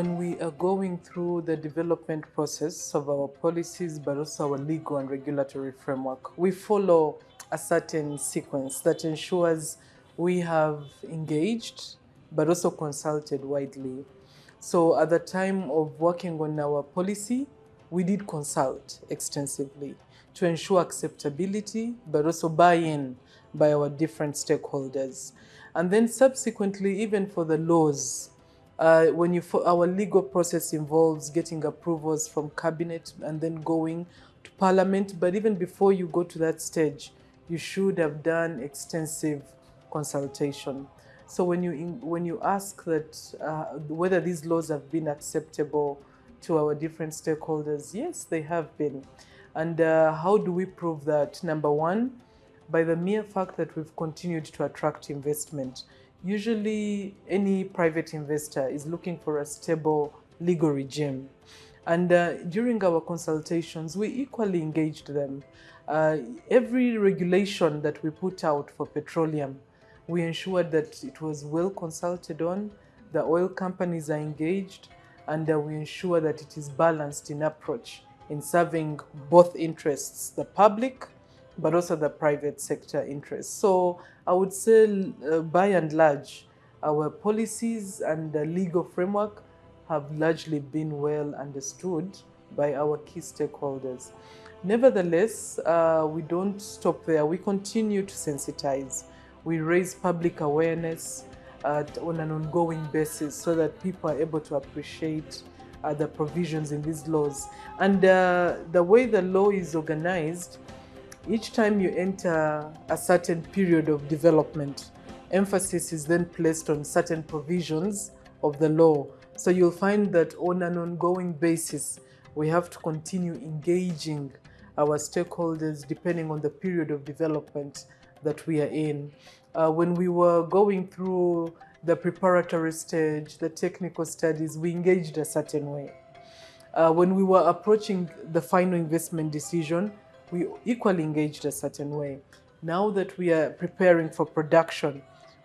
when we are going through the development process of our policies, but also our legal and regulatory framework, we follow a certain sequence that ensures we have engaged, but also consulted widely. So at the time of working on our policy, we did consult extensively to ensure acceptability, but also buy-in by our different stakeholders. And then subsequently, even for the laws, our legal process involves getting approvals from cabinet and then going to parliament. But even before you go to that stage, you should have done extensive consultation. So when you ask that whether these laws have been acceptable to our different stakeholders, yes, they have been. And how do we prove that? Number one, by the mere fact that we've continued to attract investment. Usually, any private investor is looking for a stable legal regime. And during our consultations, we equally engaged them. Every regulation that we put out for petroleum, we ensured that it was well consulted on, the oil companies are engaged, and we ensure that it is balanced in approach in serving both interests, the public, but also the private sector interests. So I would say, by and large, our policies and the legal framework have largely been well understood by our key stakeholders. Nevertheless, we don't stop there. We continue to sensitize. We raise public awareness on an ongoing basis so that people are able to appreciate the provisions in these laws. And the way the law is organized, each time you enter a certain period of development, emphasis is then placed on certain provisions of the law. So you'll find that on an ongoing basis, we have to continue engaging our stakeholders depending on the period of development that we are in. When we were going through the preparatory stage, the technical studies, we engaged a certain way. When we were approaching the final investment decision, we equally engaged a certain way. Now that we are preparing for production,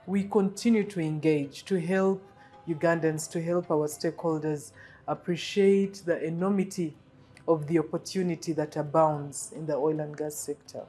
we continue to engage to help Ugandans, to help our stakeholders appreciate the enormity of the opportunity that abounds in the oil and gas sector.